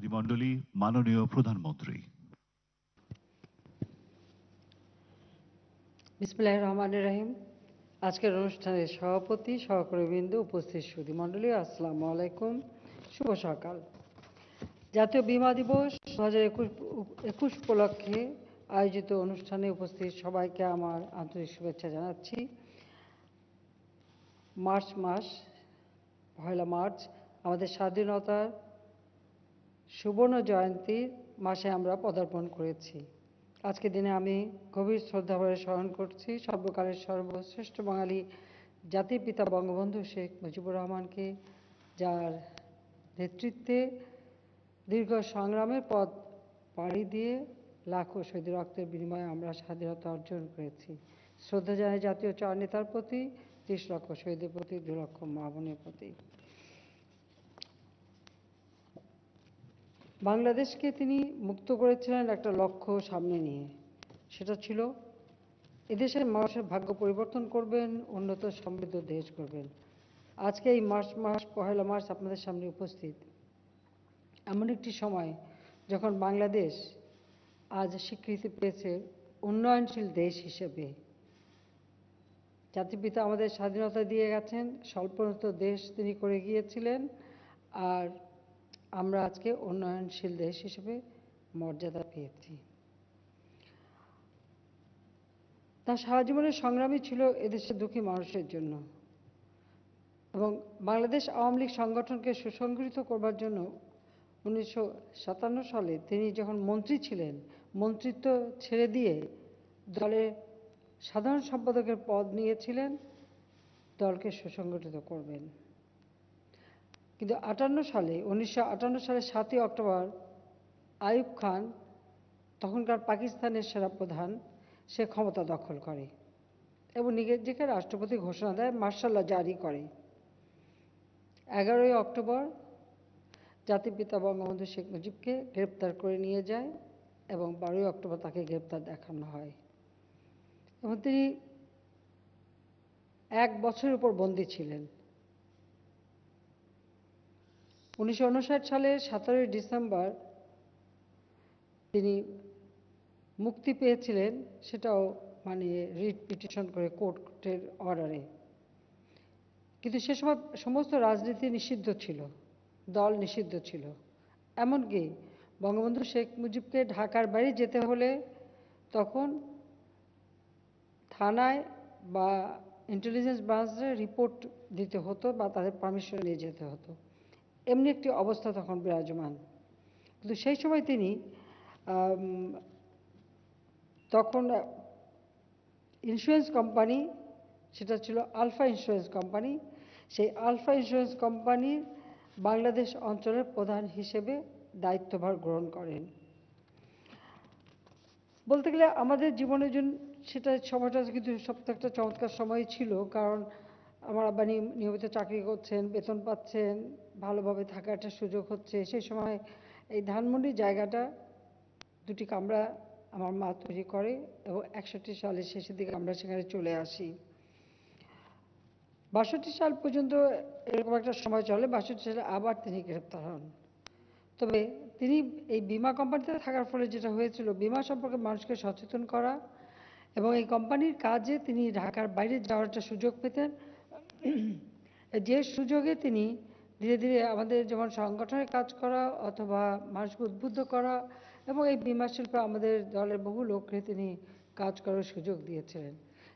প্রতিনিধিমণ্ডলী, মাননীয় প্রধানমন্ত্রী। বিসমিল্লাহির রহমানির রহিম। আজকের অনুষ্ঠানের সভাপতি, সহকর্মীবৃন্দ, উপস্থিত সুধীমণ্ডলী, আসসালামু আলাইকুম, শুভ সকাল। জাতীয় বিমা দিবস 2021 উপলক্ষে আয়োজিত অনুষ্ঠানে উপস্থিত সবাইকে আমার আন্তরিক শুভেচ্ছা জানাচ্ছি। মার্চ মাস, পহেলা মার্চ আমাদের স্বাধীনতার সুবর্ণ জয়ন্তীর মাসে আমরা পদার্পণ করেছি। আজকের দিনে আমি গভীর শ্রদ্ধাভরে স্মরণ করছি সর্বকালের সর্বশ্রেষ্ঠ বাঙালি জাতির পিতা বঙ্গবন্ধু শেখ মুজিবুর রহমানকে, যার নেতৃত্বে দীর্ঘ সংগ্রামের পথ পাড়ি দিয়ে লাখো শহীদের রক্তের বিনিময়ে আমরা স্বাধীনতা অর্জন করেছি। শ্রদ্ধা জানাই জাতীয় চার নেতার প্রতি, 30 লক্ষ শহীদের প্রতি, 2 লক্ষ মা বোনের প্রতি। বাংলাদেশকে তিনি মুক্ত করেছিলেন একটা লক্ষ্য সামনে নিয়ে, সেটা ছিল এদেশের মানুষের ভাগ্য পরিবর্তন করবেন, উন্নত সমৃদ্ধ দেশ করবেন। আজকে এই মার্চ মাস, পহেলা মার্চ আপনাদের সামনে উপস্থিত এমন একটি সময় যখন বাংলাদেশ আজ স্বীকৃতি পেয়েছে উন্নয়নশীল দেশ হিসেবে। জাতিপিতা আমাদের স্বাধীনতা দিয়ে গেছেন, স্বল্পোন্নত দেশ তিনি করে গিয়েছিলেন, আর আমরা আজকে উন্নয়নশীল দেশ হিসেবে মর্যাদা পেয়েছি। তার সারা জীবনের সংগ্রামই ছিল এদেশের দুঃখী মানুষের জন্য, এবং বাংলাদেশ আওয়ামী লীগ সংগঠনকে সুসংগঠিত করবার জন্য 1957 সালে তিনি যখন মন্ত্রী ছিলেন, মন্ত্রিত্ব ছেড়ে দিয়ে দলের সাধারণ সম্পাদকের পদ নিয়েছিলেন দলকে সুসংগঠিত করবেন। কিন্তু 1958 সালে 7ই অক্টোবর আইয়ুব খান, তখনকার পাকিস্তানের সেনাপ্রধান, সে ক্ষমতা দখল করে এবং নিজেকে রাষ্ট্রপতি ঘোষণা দেয়, মার্শাল ল জারি করে। 11ই অক্টোবর জাতিপিতা বঙ্গবন্ধু শেখ মুজিবকে গ্রেপ্তার করে নিয়ে যায় এবং 12ই অক্টোবর তাকে গ্রেপ্তার দেখানো হয় এবং তিনি 1 বছরের উপর বন্দী ছিলেন। 1959 সালের 17ই ডিসেম্বর তিনি মুক্তি পেয়েছিলেন, সেটাও মানে রিট পিটিশন করে, কোর্টের অর্ডারে। কিন্তু সে সময় সমস্ত রাজনীতি নিষিদ্ধ ছিল, দল নিষিদ্ধ ছিল। এমনকি বঙ্গবন্ধু শেখ মুজিবকে ঢাকার বাইরে যেতে হলে তখন থানায় বা ইন্টেলিজেন্স ব্রাঞ্চে রিপোর্ট দিতে হতো বা তাদের পারমিশন নিয়ে যেতে হতো, এমনি একটি অবস্থা তখন বিরাজমান। কিন্তু সেই সময় তিনি তখন ইন্স্যুরেন্স কোম্পানি, সেটা ছিল আলফা ইন্স্যুরেন্স কোম্পানি, সেই আলফা ইন্স্যুরেন্স কোম্পানির বাংলাদেশ অঞ্চলের প্রধান হিসেবে দায়িত্বভার গ্রহণ করেন। বলতে গেলে আমাদের জীবনের জন্য সেটা সময়টা কিন্তু সবথেকে একটা চমৎকার সময় ছিল, কারণ আমার আব্বা নিয়মিত চাকরি করছেন, বেতন পাচ্ছেন, ভালোভাবে থাকার একটা সুযোগ হচ্ছে। সেই সময় এই ধানমন্ডির জায়গাটা, 2টি কামরা আমার মা তৈরি করে এবং 61 সালের শেষের দিকে আমরা সেখানে চলে আসি। 62 সাল পর্যন্ত এরকম একটা সময় চলে। 62 সালে আবার তিনি গ্রেপ্তার হন। তবে তিনি এই বিমা কোম্পানিতে থাকার ফলে যেটা হয়েছিল, বিমা সম্পর্কে মানুষকে সচেতন করা এবং এই কোম্পানির কাজে তিনি ঢাকার বাইরে যাওয়ার একটা সুযোগ পেতেন, যে সুযোগে তিনি ধীরে ধীরে আমাদের যেমন সংগঠনের কাজ করা অথবা মানুষকে উদ্বুদ্ধ করা এবং এই বিমা শিল্পে আমাদের দলের বহু লোককে তিনি কাজ করার সুযোগ দিয়েছিলেন।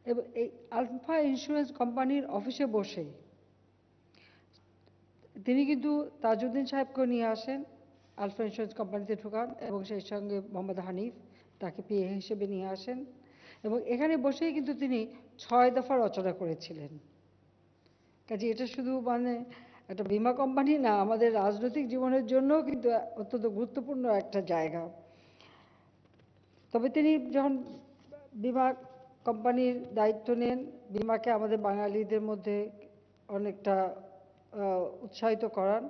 এবং এই আলফা ইন্স্যুরেন্স কোম্পানির অফিসে বসে তিনি কিন্তু তাজউদ্দিন সাহেবকে নিয়ে আসেন, আলফা ইন্স্যুরেন্স কোম্পানিতে ঢোকান এবং সেই সঙ্গে মোহাম্মদ হানিফ, তাকে পিএ হিসেবে নিয়ে আসেন এবং এখানে বসেই কিন্তু তিনি 6 দফা রচনা করেছিলেন। কাজে এটা শুধু মানে একটা বিমা কোম্পানি না, আমাদের রাজনৈতিক জীবনের জন্য কিন্তু অত্যন্ত গুরুত্বপূর্ণ একটা জায়গা। তবে তিনি যখন বিমা কোম্পানির দায়িত্ব নেন, বিমাকে আমাদের বাঙালিদের মধ্যে অনেকটা উৎসাহিত করান।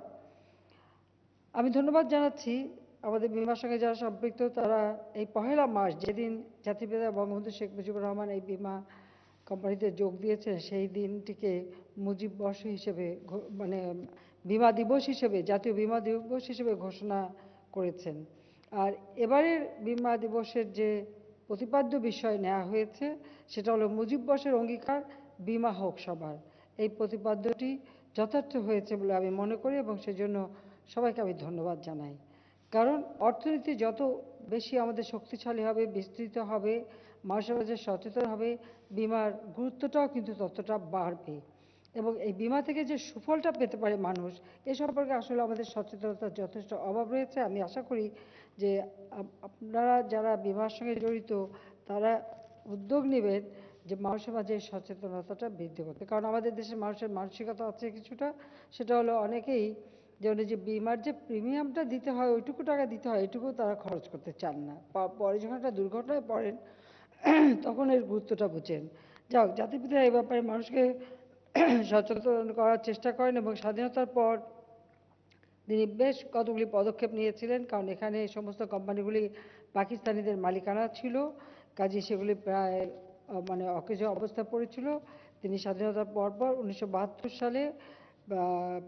আমি ধন্যবাদ জানাচ্ছি আমাদের বিমার সঙ্গে যারা সম্পৃক্ত, তারা এই পহেলা মার্চ, যেদিন জাতিপিতা বঙ্গবন্ধু শেখ মুজিবুর রহমান এই বিমা কোম্পানিতে যোগ দিয়েছেন, সেই দিনটিকে মুজিব বর্ষ হিসেবে মানে বিমা দিবস হিসেবে, জাতীয় বিমা দিবস হিসেবে ঘোষণা করেছেন। আর এবারের বিমা দিবসের যে প্রতিপাদ্য বিষয় নেওয়া হয়েছে সেটা হলো মুজিব বর্ষের অঙ্গীকার বিমা হোক সবার। এই প্রতিপাদ্যটি যথার্থ হয়েছে বলে আমি মনে করি এবং সেজন্য সবাইকে আমি ধন্যবাদ জানাই। কারণ অর্থনীতি যত বেশি আমাদের শক্তিশালী হবে, বিস্তৃত হবে, মানুষের মাঝে সচেতন হবে, বিমার গুরুত্বটাও কিন্তু ততটা বাড়বে। এবং এই বিমা থেকে যে সুফলটা পেতে পারে মানুষ, এ সম্পর্কে আসলে আমাদের সচেতনতার যথেষ্ট অভাব রয়েছে। আমি আশা করি যে আপনারা যারা বিমার সঙ্গে জড়িত তারা উদ্যোগ নেবেন যে মানুষের মাঝে এই সচেতনতাটা বৃদ্ধি করতে। কারণ আমাদের দেশের মানুষের মানসিকতা আছে কিছুটা, সেটা হলো অনেকেই যে বিমার যে প্রিমিয়ামটা দিতে হয়, ওইটুকু টাকা দিতে হয়, এটুকু তারা খরচ করতে চান না। পরে যখন একটা দুর্ঘটনায় পড়েন তখন এর গুরুত্বটা বুঝেন। যাক, জাতিপিতা এই ব্যাপারে মানুষকে সচেতন করার চেষ্টা করেন এবং স্বাধীনতার পর তিনি বেশ কতগুলি পদক্ষেপ নিয়েছিলেন। কারণ এখানে এই সমস্ত কোম্পানিগুলি পাকিস্তানিদের মালিকানা ছিল, কাজে সেগুলি প্রায় মানে অকেজো অবস্থা পড়েছিল। তিনি স্বাধীনতার পরপর 1972 সালে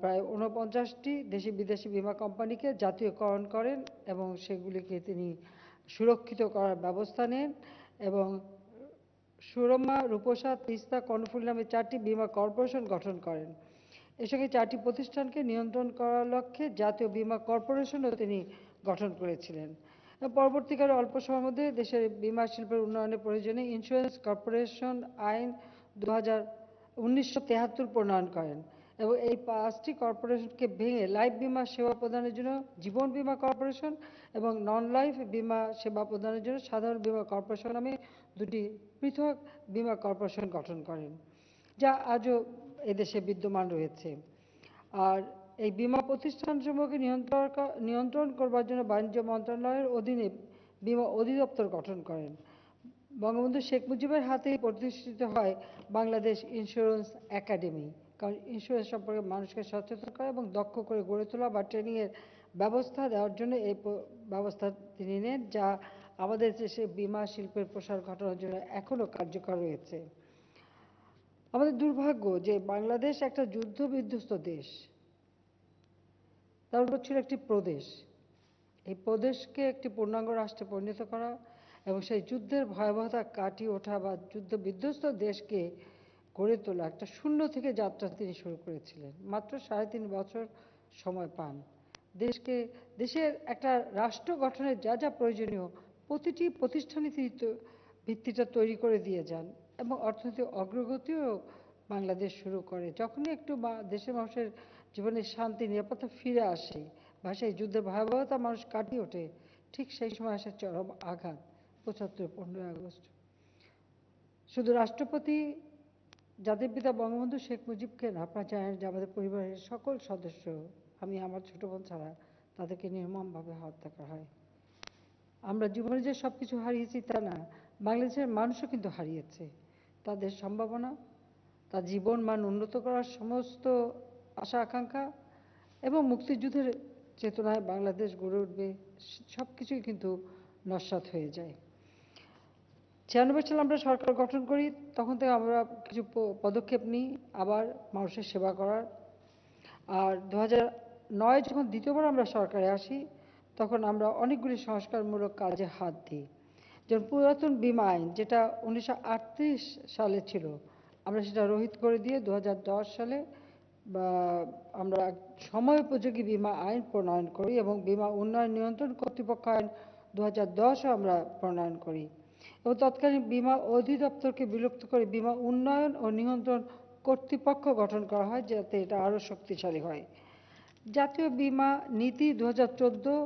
প্রায় 49টি দেশি বিদেশি বিমা কোম্পানিকে জাতীয়করণ করেন এবং সেগুলিকে তিনি সুরক্ষিত করার ব্যবস্থা নেন এবং সুরমা, রূপসা, তিস্তা, কর্ণফুলী নামে 4টি বিমা কর্পোরেশন গঠন করেন। এর সঙ্গে 4টি প্রতিষ্ঠানকে নিয়ন্ত্রণ করার লক্ষ্যে জাতীয় বিমা কর্পোরেশনও তিনি গঠন করেছিলেন। পরবর্তীকালে অল্প সময়ের মধ্যে দেশের বিমা শিল্পের উন্নয়নের প্রয়োজনে ইন্স্যুরেন্স কর্পোরেশন আইন 1973 প্রণয়ন করেন এবং এই 5টি কর্পোরেশনকে ভেঙে লাইফ বিমা সেবা প্রদানের জন্য জীবন বিমা কর্পোরেশন এবং নন লাইফ বিমা সেবা প্রদানের জন্য সাধারণ বিমা কর্পোরেশন নামে 2টি পৃথক বিমা কর্পোরেশন গঠন করেন, যা আজও এদেশে বিদ্যমান রয়েছে। আর এই বিমা প্রতিষ্ঠানসমূহকে নিয়ন্ত্রণ করবার জন্য বাণিজ্য মন্ত্রণালয়ের অধীনে বিমা অধিদপ্তর গঠন করেন। বঙ্গবন্ধু শেখ মুজিবের হাতেই প্রতিষ্ঠিত হয় বাংলাদেশ ইন্স্যুরেন্স একাডেমি। কারণ ইন্স্যুরেন্স সম্পর্কে মানুষকে সচেতন করা এবং দক্ষ করে গড়ে তোলা বা ট্রেনিংয়ের ব্যবস্থা দেওয়ার জন্য এই ব্যবস্থা তিনি নেন, যা আমাদের দেশে বিমা শিল্পের প্রসার ঘটানোর জন্য এখনও কার্যকর রয়েছে। আমাদের দুর্ভাগ্য যে বাংলাদেশ একটা যুদ্ধ বিধ্বস্ত দেশ, তার উপর ছিল একটি প্রদেশ। এই প্রদেশকে একটি পূর্ণাঙ্গ রাষ্ট্রে পরিণত করা এবং সেই যুদ্ধের ভয়াবহতা কাটিয়ে ওঠা বা যুদ্ধ বিধ্বস্ত দেশকে গড়ে তোলা, একটা শূন্য থেকে যাত্রা তিনি শুরু করেছিলেন। মাত্র 3.5 বছর সময় পান। দেশের একটা রাষ্ট্র গঠনের যা যা প্রয়োজনীয় প্রতিটি প্রতিষ্ঠানে তিনি ভিত্তিটা তৈরি করে দিয়ে যান এবং অর্থনৈতিক অগ্রগতিও বাংলাদেশ শুরু করে। যখনই একটু দেশের মানুষের জীবনে শান্তি নিরাপত্তা ফিরে আসে বা সেই যুদ্ধের ভয়াবহতা মানুষ কাটিয়ে ওঠে, ঠিক সেই সময় আসে চরম আঘাত, 75 15ই আগস্ট। শুধু রাষ্ট্রপতি জাতির পিতা বঙ্গবন্ধু শেখ মুজিবকে না, আপনারা জানেন যে আমাদের পরিবারের সকল সদস্য, আমি আমার ছোট বোন ছাড়া, তাদেরকে নির্মমভাবে হত্যা করা হয়। আমরা জীবনে যে সব কিছু হারিয়েছি তা না, বাংলাদেশের মানুষও কিন্তু হারিয়েছে তাদের সম্ভাবনা, তার জীবন মান উন্নত করার সমস্ত আশা আকাঙ্ক্ষা এবং মুক্তিযুদ্ধের চেতনায় বাংলাদেশ গড়ে উঠবে, সব কিছুই কিন্তু নস্যাৎ হয়ে যায়। 96 সালে আমরা সরকার গঠন করি, তখন থেকে আমরা কিছু পদক্ষেপ নিই আবার মানুষের সেবা করার। আর 2009 যখন দ্বিতীয়বার আমরা সরকারে আসি, তখন আমরা অনেকগুলি সংস্কারমূলক কাজে হাত দিই। যেমন পুরাতন বিমা আইন, যেটা 1938 সালে ছিল, আমরা সেটা রহিত করে দিয়ে 2010 সালে আমরা সময়োপযোগী বিমা আইন প্রণয়ন করি এবং বিমা উন্নয়ন নিয়ন্ত্রণ কর্তৃপক্ষ আইন 2010ও আমরা প্রণয়ন করি এবং তৎকালীন বিমা অধিদপ্তরকে বিলুপ্ত করে বিমা উন্নয়ন ও নিয়ন্ত্রণ কর্তৃপক্ষ গঠন করা হয়, যাতে এটা আরও শক্তিশালী হয়। জাতীয় বিমা নীতি 2014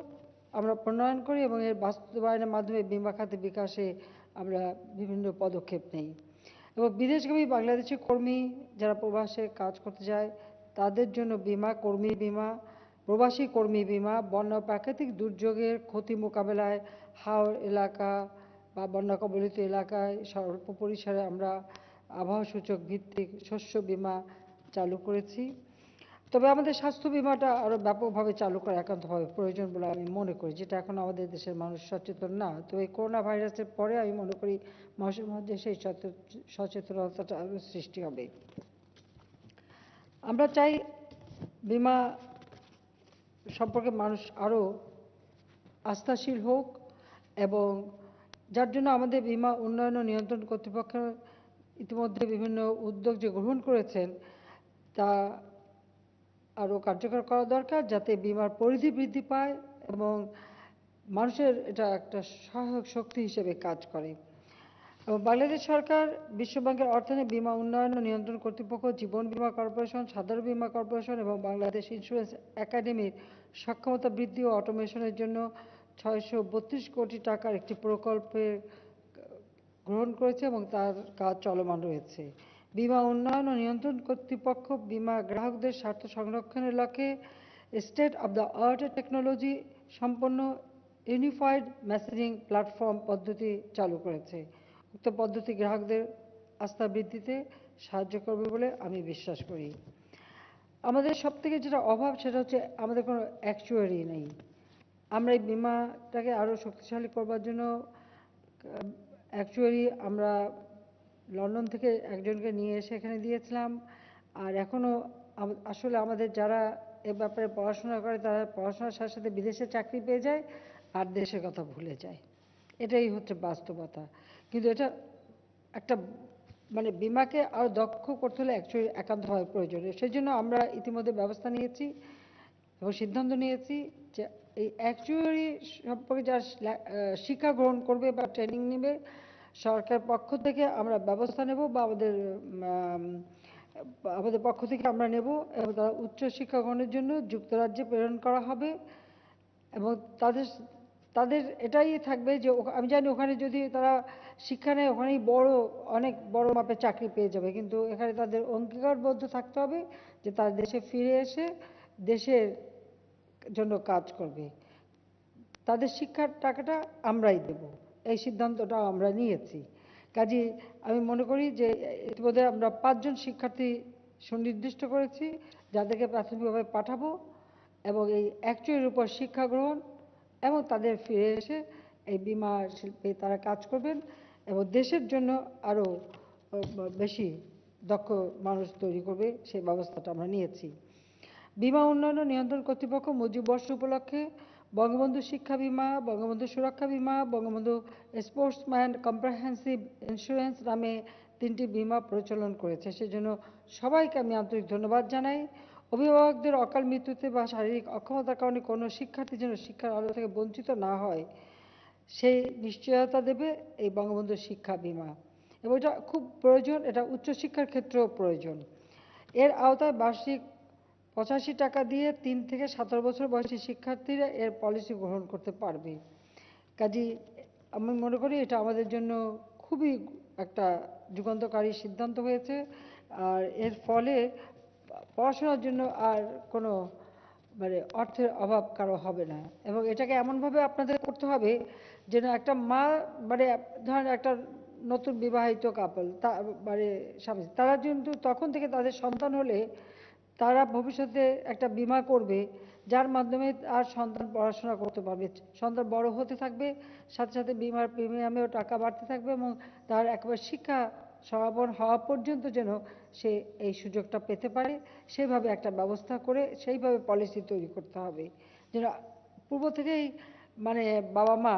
আমরা প্রণয়ন করি এবং এর বাস্তবায়নের মাধ্যমে বিমা খাতে বিকাশে আমরা বিভিন্ন পদক্ষেপ নিই এবং বিদেশগামী বাংলাদেশি কর্মী যারা প্রবাসে কাজ করতে যায় তাদের জন্য বিমা, কর্মী বিমা, প্রবাসী কর্মী বিমা, বন্যা প্রাকৃতিক দুর্যোগের ক্ষতি মোকাবেলায় হাওর এলাকা বা বন্যা কবলিত এলাকায় স্বল্প পরিসরে আমরা আবহাওয়া সূচক ভিত্তিক শস্য বিমা চালু করেছি। তবে আমাদের স্বাস্থ্য বিমাটা আরও ব্যাপকভাবে চালু করা একান্তভাবে প্রয়োজন বলে আমি মনে করি, যেটা এখন আমাদের দেশের মানুষ সচেতন না। তো এই করোনা ভাইরাসের পরে আমি মনে করি মানুষের মধ্যে সেই সচেতনতাটা আরও সৃষ্টি হবে। আমরা চাই বিমা সম্পর্কে মানুষ আরও আস্থাশীল হোক, এবং যার জন্য আমাদের বীমা উন্নয়ন ও নিয়ন্ত্রণ কর্তৃপক্ষ ইতিমধ্যে বিভিন্ন উদ্যোগ যে গ্রহণ করেছেন তা আরও কার্যকর করা দরকার, যাতে বীমার পরিধি বৃদ্ধি পায় এবং মানুষের এটা একটা সহায়ক শক্তি হিসেবে কাজ করে। এবং বাংলাদেশ সরকার, বিশ্বব্যাংকের অর্থায়নে বীমা উন্নয়ন ও নিয়ন্ত্রণ কর্তৃপক্ষ, জীবন বীমা কর্পোরেশন, সাধারণ বীমা কর্পোরেশন এবং বাংলাদেশ ইন্স্যুরেন্স একাডেমির সক্ষমতা বৃদ্ধি ও অটোমেশনের জন্য 632 কোটি টাকার একটি প্রকল্পের গ্রহণ করেছে এবং তার কাজ চলমান রয়েছে। বীমা উন্নয়ন ও নিয়ন্ত্রণ কর্তৃপক্ষ বীমা গ্রাহকদের স্বার্থ সংরক্ষণের লক্ষ্যে state of the art technology সম্পন্ন ইউনিফাইড মেসেজিং প্ল্যাটফর্ম পদ্ধতি চালু করেছে। উক্ত পদ্ধতি গ্রাহকদের আস্থা বৃদ্ধিতে সাহায্য করবে বলে আমি বিশ্বাস করি। আমাদের সবথেকে যেটা অভাব সেটা হচ্ছে আমাদের কোনো অ্যাকচুয়ারি নেই। আমরা এই বীমাটাকে আরও শক্তিশালী করবার জন্য অ্যাকচুয়ারি আমরা লন্ডন থেকে একজনকে নিয়ে এসে এখানে দিয়েছিলাম, আর এখনও আসলে আমাদের যারা এ ব্যাপারে পড়াশোনা করে তারা পড়াশোনার সাথে সাথে বিদেশে চাকরি পেয়ে যায় আর দেশের কথা ভুলে যায়। এটাই হচ্ছে বাস্তবতা। কিন্তু এটা একটা মানে বীমাকে আরও দক্ষ করতে হলে অ্যাকচুয়ালি একান্তভাবে প্রয়োজনীয়। সেই জন্য আমরা ইতিমধ্যে ব্যবস্থা নিয়েছি এবং সিদ্ধান্ত নিয়েছি যে এই অ্যাকচুয়ারি সম্পর্কে যারা শিক্ষা গ্রহণ করবে বা ট্রেনিং নেবে, সরকার পক্ষ থেকে আমরা ব্যবস্থা নেব বা আমাদের পক্ষ থেকে আমরা নেব এবং তারা উচ্চশিক্ষা গ্রহণের জন্য যুক্তরাজ্যে প্রেরণ করা হবে। এবং তাদের তাদের এটাই থাকবে যে আমি জানি ওখানে যদি তারা শিক্ষা নেয় ওখানেই অনেক বড় মাপের চাকরি পেয়ে যাবে, কিন্তু এখানে তাদের অঙ্গীকারবদ্ধ থাকতে হবে যে তারা দেশে ফিরে এসে দেশের জন্য কাজ করবে। তাদের শিক্ষার টাকাটা আমরাই দেব, এই সিদ্ধান্তটা আমরা নিয়েছি। কাজেই আমি মনে করি যে ইতিমধ্যে আমরা 5 জন শিক্ষার্থী সুনির্দিষ্ট করেছি যাদেরকে প্রাথমিকভাবে পাঠাবো এবং এই অ্যাকচুয়ারির উপর শিক্ষা গ্রহণ এবং তাদের ফিরে এসে এই বীমা শিল্পে তারা কাজ করবেন এবং দেশের জন্য আরও বেশি দক্ষ মানুষ তৈরি করবে, সেই ব্যবস্থাটা আমরা নিয়েছি। বীমা উন্নয়ন ও নিয়ন্ত্রণ কর্তৃপক্ষ মুজিববর্ষ উপলক্ষে বঙ্গবন্ধু শিক্ষা বীমা, বঙ্গবন্ধু সুরক্ষা বীমা, বঙ্গবন্ধু স্পোর্টসম্যান কম্প্রিহেনসিভ ইন্স্যুরেন্স নামে 3টি বীমা প্রচলন করেছে। সেজন্য সবাইকে আমি আন্তরিক ধন্যবাদ জানাই। অভিভাবকদের অকাল মৃত্যুতে বা শারীরিক অক্ষমতার কারণে কোনো শিক্ষার্থী যেন শিক্ষার আলো থেকে বঞ্চিত না হয় সেই নিশ্চয়তা দেবে এই বঙ্গবন্ধু শিক্ষা বীমা, এবং এটা খুব প্রয়োজন, এটা উচ্চশিক্ষার ক্ষেত্রেও প্রয়োজন। এর আওতায় বার্ষিক 85 টাকা দিয়ে 3 থেকে 17 বছর বয়সী শিক্ষার্থীরা এর পলিসি গ্রহণ করতে পারবে। কাজেই আমি মনে করি এটা আমাদের জন্য খুবই একটা যুগান্তকারী সিদ্ধান্ত হয়েছে, আর এর ফলে পড়াশোনার জন্য আর কোনো অর্থের অভাব কারো হবে না। এবং এটাকে এমনভাবে আপনাদের করতে হবে যেন একটা মা ধরেন একটা নতুন বিবাহিত কাপল স্বামী তারা কিন্তু তখন থেকে তাদের সন্তান হলে তারা ভবিষ্যতে একটা বীমা করবে যার মাধ্যমে আর সন্তান পড়াশোনা করতে পারবে, সন্তান বড় হতে থাকবে, সাথে সাথে বীমার প্রিমিয়ামেও টাকা বাড়তে থাকবে এবং তার একেবারে শিক্ষা সমাপন হওয়া পর্যন্ত যেন সে এই সুযোগটা পেতে পারে, সেইভাবে একটা ব্যবস্থা করে সেইভাবে পলিসি তৈরি করতে হবে যেন পূর্ব থেকেই বাবা মা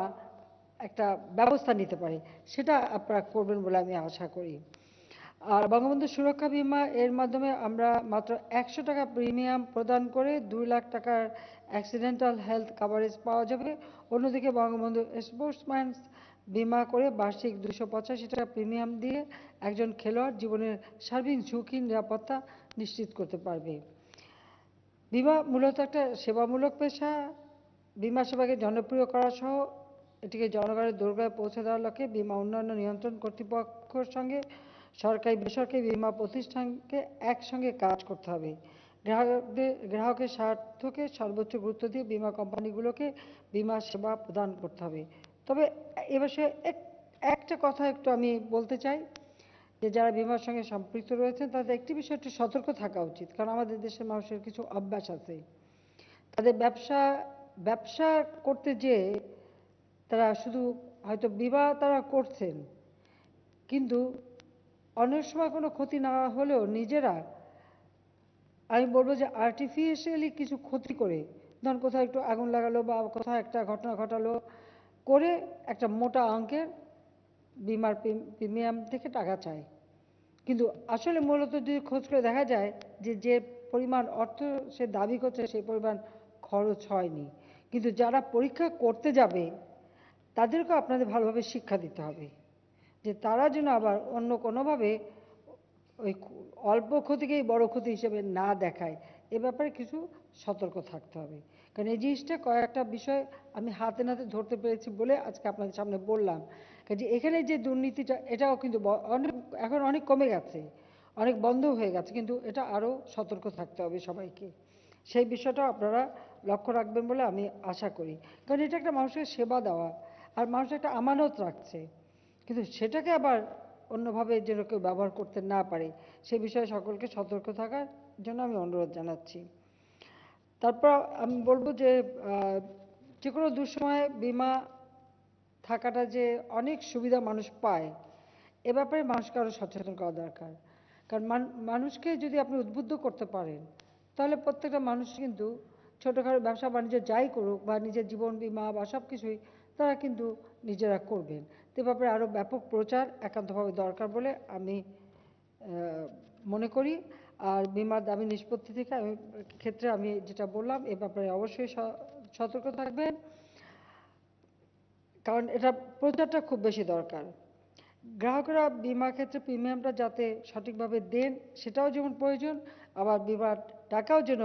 একটা ব্যবস্থা নিতে পারে। সেটা আপনারা করবেন বলে আমি আশা করি। আর বঙ্গবন্ধু সুরক্ষা বীমা এর মাধ্যমে আমরা মাত্র 100 টাকা প্রিমিয়াম প্রদান করে 2 লাখ টাকার অ্যাক্সিডেন্টাল হেলথ কভারেজ পাওয়া যাবে। অন্যদিকে বঙ্গবন্ধু স্পোর্টসম্যান বীমা করে বার্ষিক 285 টাকা প্রিমিয়াম দিয়ে একজন খেলোয়াড় জীবনের সার্বিক ঝুঁকি নিরাপত্তা নিশ্চিত করতে পারবে। বীমা মূলত একটা সেবামূলক পেশা। বীমা সেবাকে জনপ্রিয় করা সহ এটিকে জনগণের দোরগোড়ায় পৌঁছে দেওয়ার লক্ষ্যে বীমা উন্নয়ন নিয়ন্ত্রণ কর্তৃপক্ষের সঙ্গে সরকারি বেসরকারি বীমা প্রতিষ্ঠানকে একসঙ্গে কাজ করতে হবে। গ্রাহকের স্বার্থকে সর্বোচ্চ গুরুত্ব দিয়ে বীমা কোম্পানিগুলোকে বীমা সেবা প্রদান করতে হবে। তবে এ বিষয়ে একটা কথা একটু আমি বলতে চাই যে যারা বীমার সঙ্গে সম্পৃক্ত রয়েছেন তাদের একটি বিষয় একটু সতর্ক থাকা উচিত, কারণ আমাদের দেশের মানুষের কিছু অভ্যাস আছে। তাদের ব্যবসা করতে যেয়ে তারা শুধু হয়তো বীমা তারা করছেন, কিন্তু অনেক সময় কোনো ক্ষতি না হলেও নিজেরা আমি বলবো যে আর্টিফিশিয়ালি কিছু ক্ষতি করে ধরুন কোথাও একটু আগুন লাগালো বা কোথাও একটা ঘটনা ঘটালো, করে একটা মোটা অঙ্কের বিমার প্রিমিয়াম থেকে টাকা চায়। কিন্তু আসলে মূলত যদি খোঁজ করে দেখা যায় যে যে পরিমাণ অর্থ সে দাবি করছে সেই পরিমাণ খরচ হয়নি। কিন্তু যারা পরীক্ষা করতে যাবে তাদেরকেও আপনাদের ভালোভাবে শিক্ষা দিতে হবে যে তারা যেন আবার অন্য কোনোভাবে ওই অল্প ক্ষতিকেই বড় ক্ষতি হিসেবে না দেখায়, এ ব্যাপারে কিছু সতর্ক থাকতে হবে। কারণ এই জিনিসটা কয়েকটা বিষয় আমি হাতে নাতে ধরতে পেরেছি বলে আজকে আপনাদের সামনে বললাম। কাজে এখানে যে দুর্নীতিটা এটাও কিন্তু অনেক এখন অনেক কমে গেছে, অনেক বন্ধ হয়ে গেছে, কিন্তু এটা আরও সতর্ক থাকতে হবে সবাইকে। সেই বিষয়টাও আপনারা লক্ষ্য রাখবেন বলে আমি আশা করি। কারণ এটা একটা মানুষের সেবা দেওয়া, আর মানুষ একটা আমানত রাখছে, কিন্তু সেটাকে আবার অন্যভাবে যেন কেউ ব্যবহার করতে না পারে সে বিষয়ে সকলকে সতর্ক থাকার জন্য আমি অনুরোধ জানাচ্ছি। তারপর আমি বলবো যে যে কোনো দুঃসময়ে বিমা থাকাটা যে অনেক সুবিধা মানুষ পায়, এ ব্যাপারে মানুষকে আরও সচেতন করা দরকার। কারণ মানুষকে যদি আপনি উদ্বুদ্ধ করতে পারেন তাহলে প্রত্যেকটা মানুষ কিন্তু ছোটোখাটো ব্যবসা বাণিজ্য যাই করুক বা নিজের জীবন বিমা বা সব কিছুই তারা কিন্তু নিজেরা করবেন। তো এ ব্যাপারে আরও ব্যাপক প্রচার একান্তভাবে দরকার বলে আমি মনে করি। আর বিমার দাবি নিষ্পত্তি থেকে ক্ষেত্রে আমি যেটা বললাম এ ব্যাপারে অবশ্যই সতর্ক থাকবেন, কারণ এটা প্রচারটা খুব বেশি দরকার। গ্রাহকরা বিমা ক্ষেত্রে প্রিমিয়ামটা যাতে সঠিকভাবে দেন সেটাও যেমন প্রয়োজন, আবার বিমার টাকাও যেন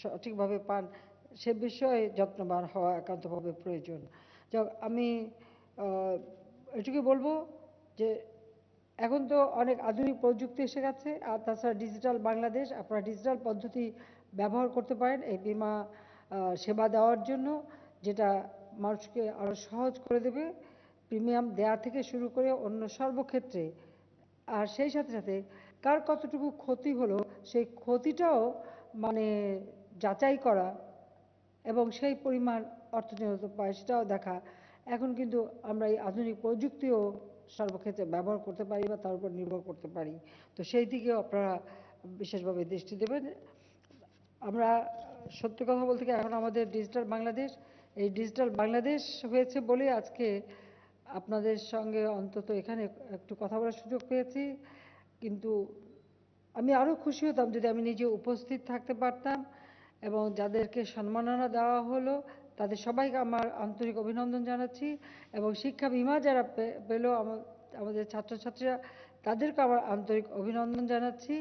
সঠিকভাবে পান সে বিষয়ে যত্নবান হওয়া একান্তভাবে প্রয়োজন। যাক, আমি এটুকু বলবো যে এখন তো অনেক আধুনিক প্রযুক্তি এসে গেছে, আর তাছাড়া ডিজিটাল বাংলাদেশ, আপনারা ডিজিটাল পদ্ধতি ব্যবহার করতে পারেন এই বিমা সেবা দেওয়ার জন্য, যেটা মানুষকে আরও সহজ করে দেবে প্রিমিয়াম দেয়া থেকে শুরু করে অন্য সর্বক্ষেত্রে। আর সেই সাথে সাথে কার কতটুকু ক্ষতি হলো সেই ক্ষতিটাও মানে যাচাই করা এবং সেই পরিমাণ অর্থ যেন পায় সেটাও দেখা। এখন কিন্তু আমরা এই আধুনিক প্রযুক্তিও সর্বক্ষেত্রে ব্যবহার করতে পারি বা তার উপর নির্ভর করতে পারি। তো সেই দিকেও আপনারা বিশেষভাবে দৃষ্টি দেবেন। আমরা সত্যি কথা বলতে কি এখন আমাদের ডিজিটাল বাংলাদেশ, এই ডিজিটাল বাংলাদেশ হয়েছে বলে আজকে আপনাদের সঙ্গে অন্তত এখানে একটু কথা বলার সুযোগ পেয়েছি। কিন্তু আমি আরও খুশি হতাম যদি আমি নিজে উপস্থিত থাকতে পারতাম, এবং যাদেরকে সম্মাননা দেওয়া হলো তাদের সবাইকে আমার আন্তরিক অভিনন্দন জানাচ্ছি, এবং শিক্ষা বিমা যারা পেল আমাদের ছাত্রছাত্রীরা তাদেরকে আমার আন্তরিক অভিনন্দন জানাচ্ছি।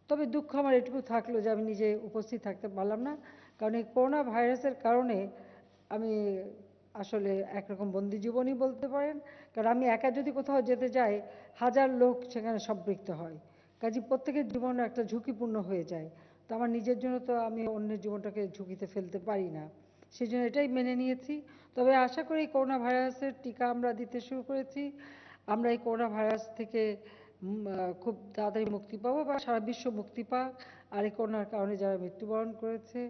তবে দুঃখ আমার এটুকু থাকলো যে আমি নিজে উপস্থিত থাকতে পারলাম না, কারণ এই করোনা ভাইরাসের কারণে আমি আসলে একরকম বন্দি জীবনই বলতে পারেন। কারণ আমি একা যদি কোথাও যেতে যাই হাজার লোক সেখানে সম্পৃক্ত হয়, কাজে প্রত্যেকের জীবন একটা ঝুঁকিপূর্ণ হয়ে যায়। তো আমার নিজের জন্য তো আমি অন্যের জীবনটাকে ঝুঁকিতে ফেলতে পারি না, সেই জন্য এটাই মেনে নিয়েছি। তবে আশা করি করোনা ভাইরাসের টিকা আমরা দিতে শুরু করেছি, আমরা এই করোনা ভাইরাস থেকে খুব তাড়াতাড়ি মুক্তি পাবো বা সারা বিশ্ব মুক্তি পাক। আর এই করোনার কারণে যারা মৃত্যুবরণ করেছে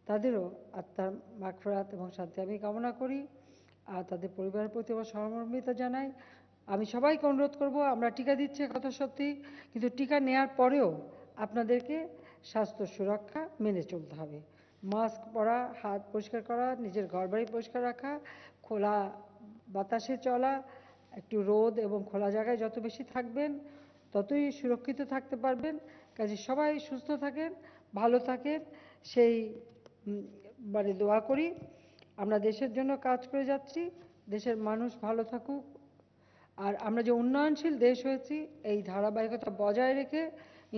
তাদেরও আত্মার মাগফিরাত এবং শান্তি আমি কামনা করি, আর তাদের পরিবারের প্রতি আমার সহমর্মিতা জানাই। আমি সবাইকে অনুরোধ করব, আমরা টিকা দিচ্ছি কথা সত্যি, কিন্তু টিকা নেওয়ার পরেও আপনাদেরকে স্বাস্থ্য সুরক্ষা মেনে চলতে হবে। মাস্ক পরা, হাত পরিষ্কার করা, নিজের ঘরবাড়ি পরিষ্কার রাখা, খোলা বাতাসে চলা, একটু রোদ এবং খোলা জায়গায় যত বেশি থাকবেন ততই সুরক্ষিত থাকতে পারবেন। কাজে সবাই সুস্থ থাকেন, ভালো থাকেন, সেই মানে দোয়া করি। আমরা দেশের জন্য কাজ করে যাচ্ছি, দেশের মানুষ ভালো থাকুক, আর আমরা যে উন্নয়নশীল দেশ হয়েছি এই ধারাবাহিকতা বজায় রেখে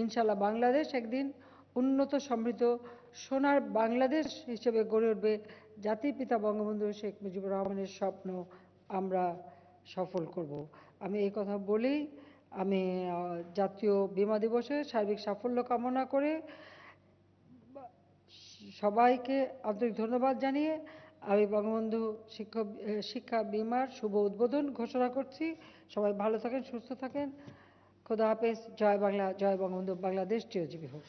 ইনশাল্লাহ বাংলাদেশ একদিন উন্নত সমৃদ্ধ সোনার বাংলাদেশ হিসেবে গড়ে উঠবে। জাতির পিতা বঙ্গবন্ধু শেখ মুজিবুর রহমানের স্বপ্ন আমরা সফল করব। আমি এই কথা বলেই আমি জাতীয় বিমা দিবসে সার্বিক সাফল্য কামনা করে সবাইকে আন্তরিক ধন্যবাদ জানিয়ে আমি বঙ্গবন্ধু শিক্ষা বিমার শুভ উদ্বোধন ঘোষণা করছি। সবাই ভালো থাকেন, সুস্থ থাকেন। খোদা হাফেজ। জয় বাংলা, জয় বঙ্গবন্ধু। বাংলাদেশ চিরজীবী হোক।